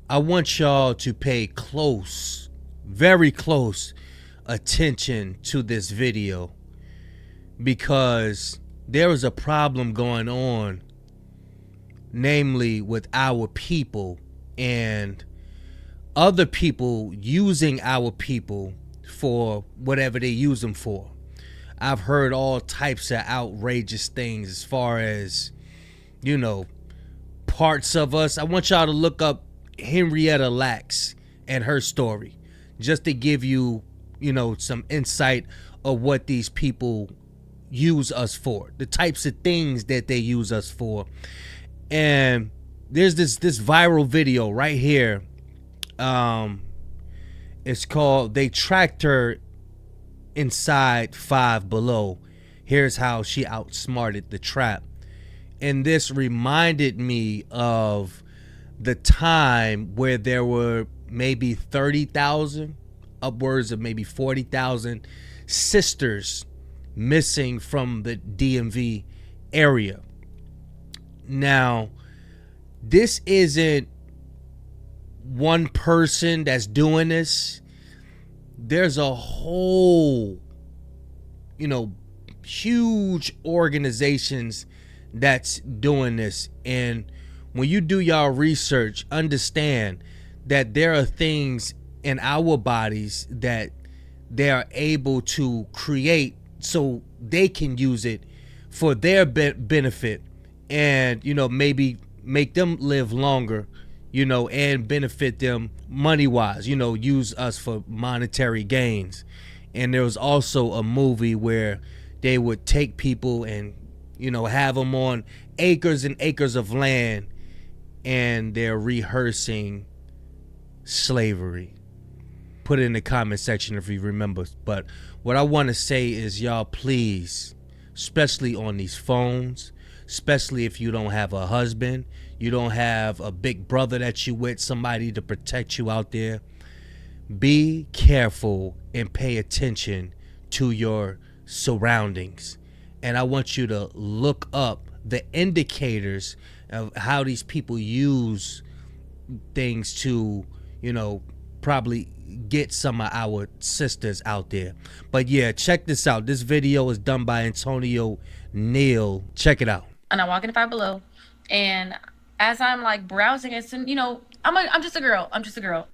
I want y'all to pay close, very close attention to this video, because there is a problem going on, namely with our people and other people using our people for whatever they use them for. I've heard all types of outrageous things as far as, parts of us. I want y'all to look up Henrietta Lacks and her story, just to give you, some insight of what these people use us for, the types of things that they use us for. And there's this viral video right here. It's called "They Tracked Her Inside Five Below. Here's how she outsmarted the trap." And this reminded me of the time where there were maybe 30,000, upwards of maybe 40,000 sisters missing from the DMV area. Now, this isn't one person that's doing this. There's a whole, huge organizations that's doing this. And when you do y'all research, understand that there are things in our bodies that they are able to create so they can use it for their benefit, and maybe make them live longer, and benefit them money wise, use us for monetary gains. And there was also a movie where they would take people and have them on acres and acres of land, and they're rehearsing slavery. Put it in the comment section if you remember. But what I want to say is, y'all, please, especially on these phones, especially if you don't have a husband, you don't have a big brother that you with, somebody to protect you out there, be careful and pay attention to your surroundings. And I want you to look up the indicators of how these people use things to, probably get some of our sisters out there. But yeah, check this out. This video is done by Antonio Neal. Check it out. And I walk in Five Below, and as I'm like browsing, it's I'm just a girl.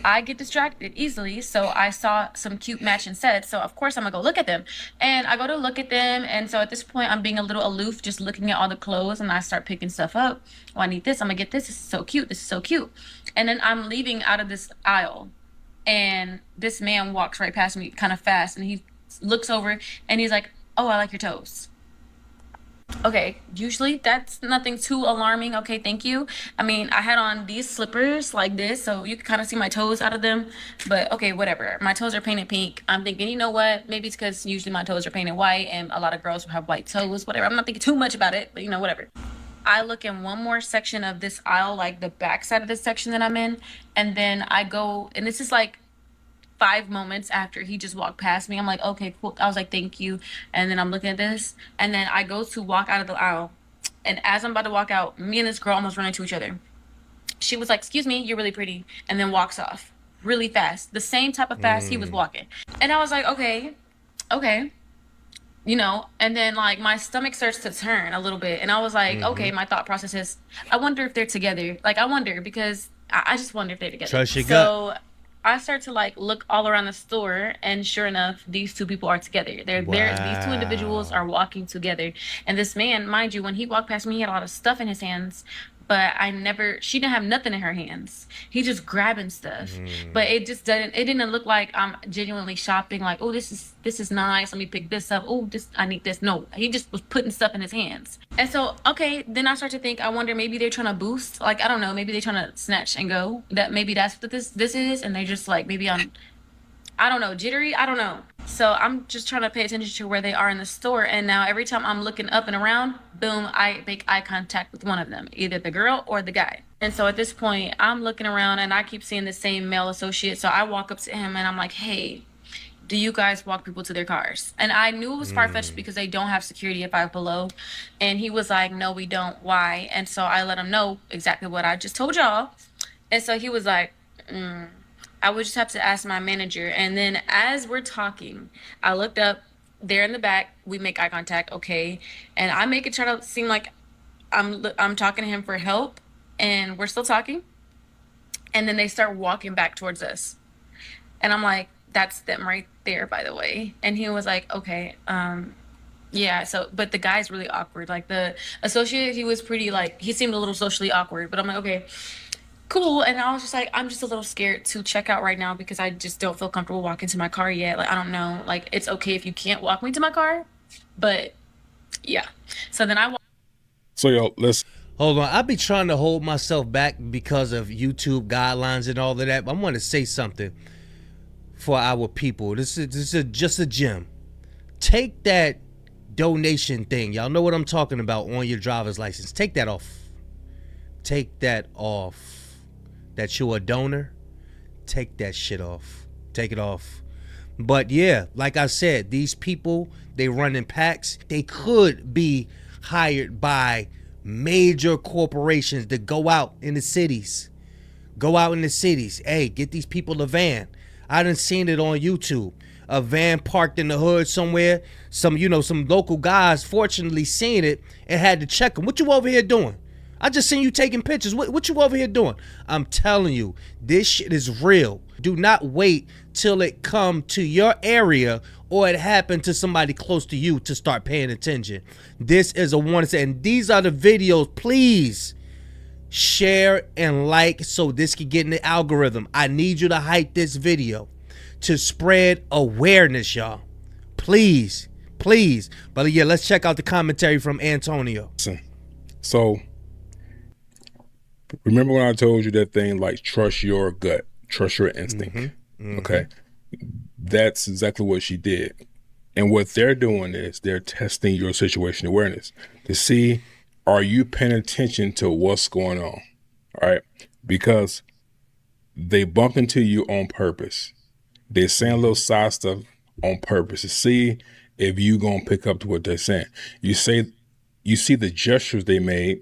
I get distracted easily, so I saw some cute matching sets, so of course I'm gonna go look at them. And I go to look at them, and so at this point I'm being a little aloof, just looking at all the clothes, and I start picking stuff up. Oh, I need this, I'm gonna get this. This is so cute, this is so cute. And then I'm leaving out of this aisle, and this man walks right past me kind of fast, and he looks over and he's like, "Oh, I like your toes." Okay, usually that's nothing too alarming. Okay, thank you. I mean, I had on these slippers like this, so you can kind of see my toes out of them. But okay, whatever. My toes are painted pink. I'm thinking, you know what? Maybe it's because usually my toes are painted white, and a lot of girls have white toes. Whatever. I'm not thinking too much about it, but whatever. I look in one more section of this aisle, like the back side of this section that I'm in, and then I go, and this is like 5 moments after he just walked past me. I'm like, okay, cool. I was like, thank you. And then I'm looking at this, and then I go to walk out of the aisle. And as I'm about to walk out, me and this girl almost run into each other. She was like, "Excuse me, you're really pretty," and then walks off really fast, the same type of fast he was walking. And I was like, okay, okay. And then like my stomach starts to turn a little bit. And I was like, okay, my thought process is, I wonder if they're together. Like, I wonder, because I just wonder if they're together. Trust your gut. So I start to like look all around the store, and sure enough, these two people are together. They're there. These two individuals are walking together. And this man, mind you, when he walked past me, he had a lot of stuff in his hands. But she didn't have nothing in her hands. He just grabbing stuff. But it didn't look like I'm genuinely shopping, like, oh, this is nice, let me pick this up. Oh, I need this. No, he just was putting stuff in his hands. And so, okay, then I start to think, I wonder, maybe they're trying to boost, like, I don't know, maybe they're trying to snatch and go. That maybe that's what this is, and they just like, maybe I don't know, jittery, I don't know. So I'm just trying to pay attention to where they are in the store. And now every time I'm looking up and around, boom, I make eye contact with one of them, either the girl or the guy. And so at this point, I'm looking around and I keep seeing the same male associate. So I walk up to him and I'm like, "Hey, do you guys walk people to their cars?" And I knew it was far-fetched because they don't have security at Five Below. And he was like, "No, we don't. Why?" And so I let him know exactly what I just told y'all. And so he was like, I would just have to ask my manager. And then as we're talking, I looked up there in the back. We make eye contact, okay, and I make it try to seem like I'm talking to him for help, and we're still talking. And then they start walking back towards us, and I'm like, "That's them right there, by the way." And he was like, "Okay, yeah." So, but the guy's really awkward. Like the associate, he was pretty like he seemed a little socially awkward. But I'm like, okay, cool. And I was just like, I'm just a little scared to check out right now because I just don't feel comfortable walking to my car yet. Like, I don't know. Like, it's okay if you can't walk me to my car, but yeah. So then I So yo, let's Hold on, I be trying to hold myself back because of YouTube guidelines and all of that. But I want to say something for our people. This is just a gem. Take that donation thing. Y'all know what I'm talking about on your driver's license. Take that off. Take that off. That you're a donor. Take that shit off. Take it off. But yeah, like I said, these people, they run in packs. They could be hired by major corporations to go out in the cities. Go out in the cities. Hey, get these people a van. I done seen it on YouTube. A van parked in the hood somewhere. Some local guys fortunately seen it and had to check them. What you over here doing? I just seen you taking pictures. What you over here doing? I'm telling you, this shit is real. Do not wait till it come to your area or it happened to somebody close to you to start paying attention. This is a warning. And these are the videos. Please share and like so this can get in the algorithm. I need you to hype this video to spread awareness, y'all. Please, please. But yeah, let's check out the commentary from Antonio. listen. So remember when I told you that thing like trust your gut, trust your instinct. Okay. That's exactly what she did. And what they're doing is they're testing your situation awareness to see, are you paying attention to what's going on? All right. Because they bump into you on purpose. They're saying a little side stuff on purpose to see if you gonna pick up to what they're saying. You see the gestures they made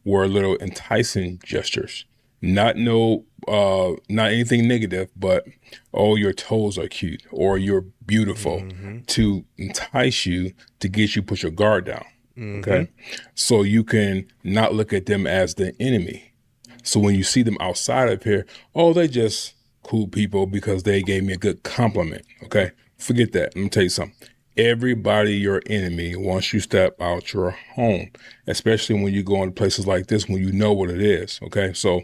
were a little enticing gestures. Not anything negative, but oh, your toes are cute or you're beautiful to entice you to get you put your guard down. Okay. So you can not look at them as the enemy. So when you see them outside of here, oh, they just cool people because they gave me a good compliment. Okay. Forget that. Let me tell you something. Everybody your enemy once you step out your home, especially when you go into places like this, when you know what it is. Okay. So,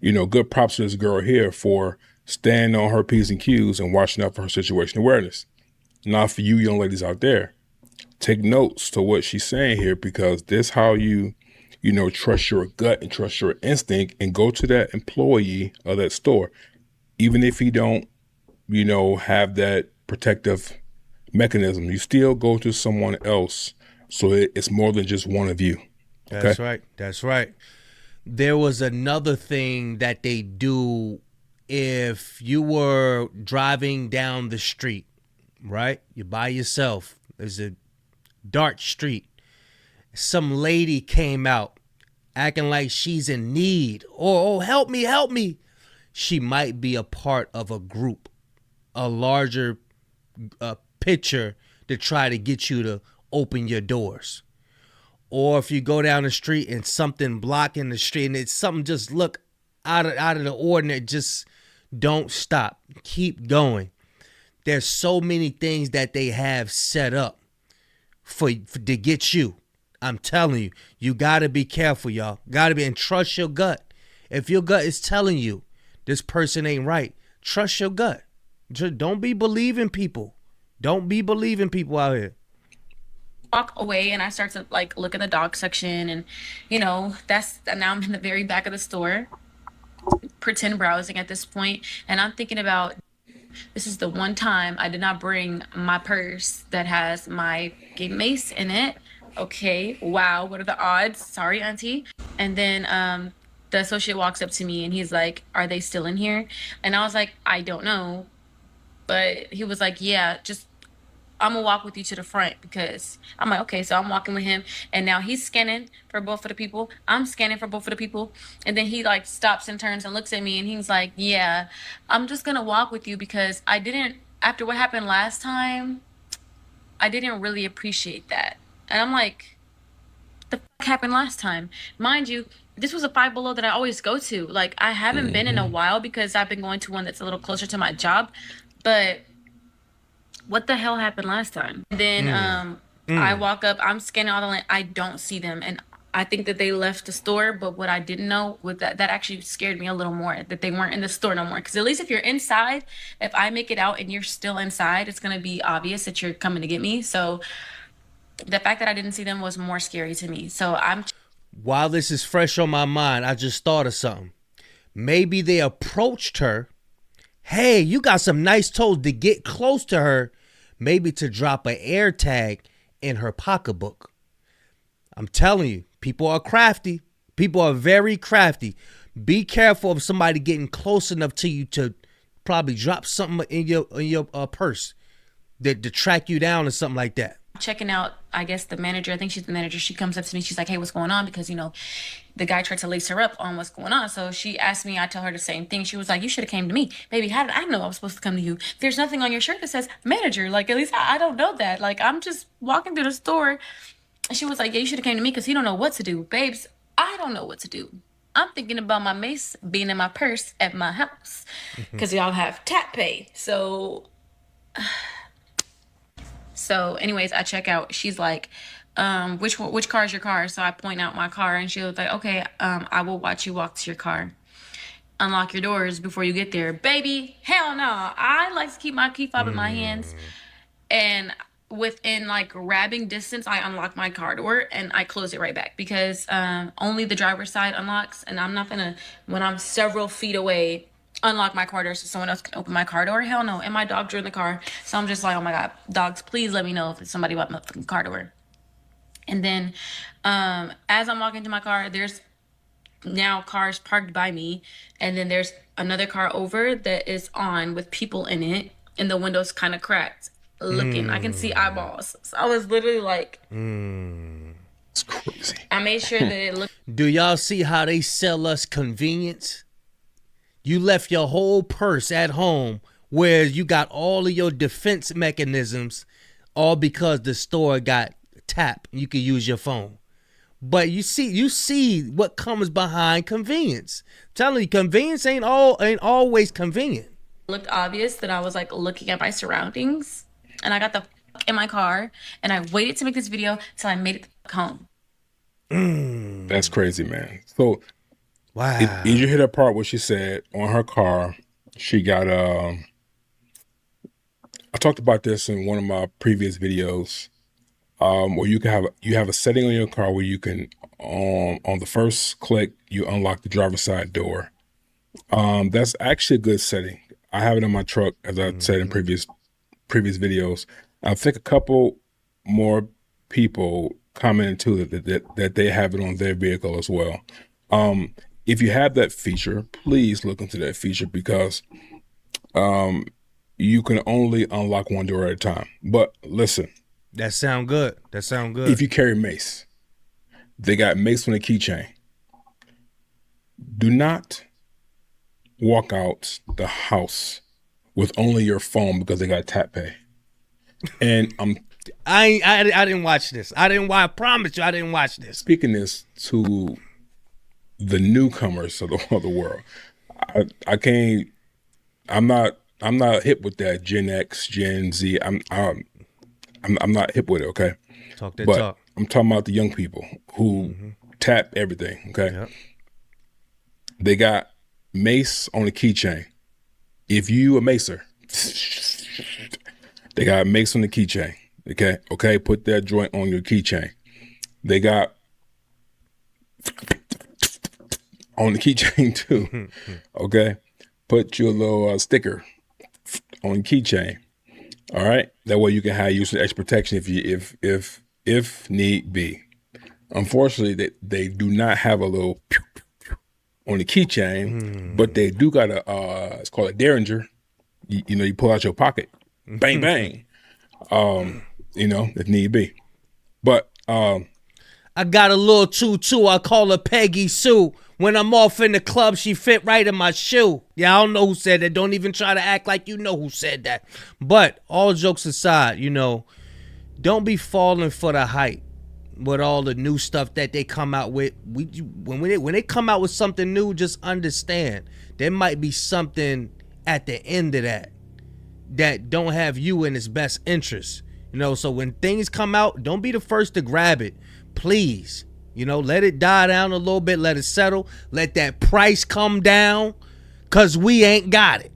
good props to this girl here for standing on her P's and Q's and watching out for her situation awareness. Now for you young ladies out there, take notes to what she's saying here, because this how you trust your gut and trust your instinct and go to that employee of that store. Even if you don't, have that protective mechanism, you still go to someone else. So it's more than just one of you. Okay? That's right. That's right. There was another thing that they do if you were driving down the street, right? You're by yourself. There's a dark street. Some lady came out acting like she's in need or, oh, help me, help me. She might be a part of a group, a larger picture to try to get you to open your doors. Or if you go down the street and something blocking the street and it's something just look out of the ordinary, just don't stop. Keep going. There's so many things that they have set up for to get you. I'm telling you, you gotta be careful, y'all. Gotta be, and trust your gut. If your gut is telling you this person ain't right, trust your gut. Just don't be believing people. Don't be believing people out here. walk away and I start to like look in the dog section, and that's now I'm in the very back of the store, pretend browsing at this point, and I'm thinking about this is the one time I did not bring my purse that has my game mace in it. Okay, wow, what are the odds? Sorry, auntie. And then the associate walks up to me and he's like, "Are they still in here?" And I was like, "I don't know." But he was like, "Yeah, just I'm gonna walk with you to the front, because I'm like, okay, so I'm walking with him, and now he's scanning for both of the people. I'm scanning for both of the people, and then he like stops and turns and looks at me, and he's like, yeah, I'm just gonna walk with you because after what happened last time, I didn't really appreciate that. And I'm like, the fuck happened last time? Mind you, this was a Five Below that I always go to. Like, I haven't been in a while because I've been going to one that's a little closer to my job. But what the hell happened last time? And then I walk up, I'm scanning all the line, I don't see them. And I think that they left the store, but what I didn't know was that actually scared me a little more, that they weren't in the store no more. Because at least if you're inside, if I make it out and you're still inside, it's going to be obvious that you're coming to get me. So the fact that I didn't see them was more scary to me. So While this is fresh on my mind, I just thought of something. Maybe they approached her. Hey, you got some nice toes, to get close to her, maybe to drop an air tag in her pocketbook. I'm telling you, people are crafty. People are very crafty. Be careful of somebody getting close enough to you to probably drop something in your purse that to track you down or something like that. checking out, I guess, the manager. I think she's the manager. She comes up to me. She's like, hey, what's going on? Because, the guy tried to lace her up on what's going on. So she asked me, I tell her the same thing. She was like, you should have came to me. Baby, how did I know I was supposed to come to you? There's nothing on your shirt that says manager. Like, at least I don't know that. Like, I'm just walking through the store. And she was like, yeah, you should have came to me because you don't know what to do. Babes, I don't know what to do. I'm thinking about my mace being in my purse at my house because y'all have tap pay. So anyways, I check out. She's like, which car is your car? So I point out my car, and she was like, okay, I will watch you walk to your car. Unlock your doors before you get there. Baby, hell no. I like to keep my key fob in my hands, and within like grabbing distance, I unlock my car door and I close it right back because only the driver's side unlocks, and I'm not gonna, when I'm several feet away, unlock my car door so someone else can open my car door. Hell no. And my dog drew in the car, so I'm just like, oh my god, dogs, please let me know if it's somebody about my fucking car door. And then as I'm walking to my car, there's now cars parked by me, and then there's another car over that is on with people in it, and the window's kind of cracked looking. I can see eyeballs. So I was literally like, It's crazy. I made sure that it looked. Do y'all see how they sell us convenience? You left your whole purse at home where you got all of your defense mechanisms, all because the store got tap. You can use your phone. But you see what comes behind convenience. I'm telling you, convenience ain't always convenient. Looked obvious that I was like looking at my surroundings, and I got the fuck in my car, and I waited to make this video till I made it home. That's crazy, man. So Wow. did you hear that part where she said on her car she got I talked about this in one of my previous videos, where you have a setting on your car where you can on the first click you unlock the driver's side door. That's actually a good setting. I have it in my truck, as I said in previous videos. I think a couple more people commented too that they have it on their vehicle as well. If you have that feature, please look into that feature because you can only unlock one door at a time. But listen. That sound good. If you carry mace, they got mace on the keychain. Do not walk out the house with only your phone because they got tap pay. And I didn't watch this. I promise you I didn't watch this. Speaking this to the newcomers of the world. I'm not hip with that Gen X, Gen Z. I'm not hip with it, okay? Talk that but talk. I'm talking about the young people who tap everything, okay? Yep. They got mace on the keychain. If you a macer, they got mace on the keychain, okay? Okay, put that joint on your keychain. They got on the keychain too, okay? Put your little sticker on the keychain. All right, that way you can have use of extra protection if need be. Unfortunately, they do not have a little on the keychain, but they do got it's called a derringer. You pull out your pocket, bang bang. You know, if need be. But I got a little tutu. I call her Peggy Sue. When I'm off in the club, she fit right in my shoe. Yeah, I don't know who said that. Don't even try to act like you know who said that. But all jokes aside, you know, don't be falling for the hype with all the new stuff that they come out with. When they come out with something new, just understand there might be something at the end of that don't have you in its best interest. You know, so when things come out, don't be the first to grab it. Please, you know, let it die down a little bit, let it settle, let that price come down, cause we ain't got it.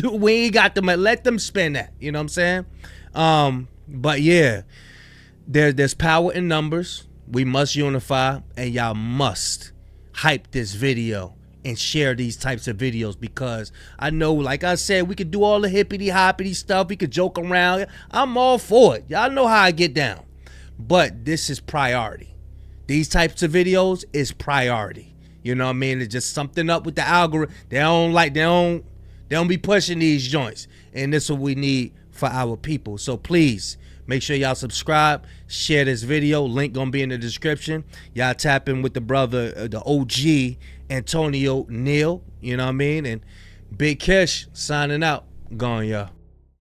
We ain't got them. Let them spend that. You know what I'm saying? But yeah, there's power in numbers. We must unify, and y'all must hype this video and share these types of videos, because I know, like I said, we could do all the hippity hoppity stuff. We could joke around. I'm all for it. Y'all know how I get down. But this is priority. These types of videos is priority. You know what I mean? It's just something up with the algorithm. They don't be pushing these joints. And this is what we need for our people. So please make sure y'all subscribe, share this video. Link gonna be in the description. Y'all tap in with the brother, the OG Antonio Neal. You know what I mean? And Big Kish signing out. Gone, y'all.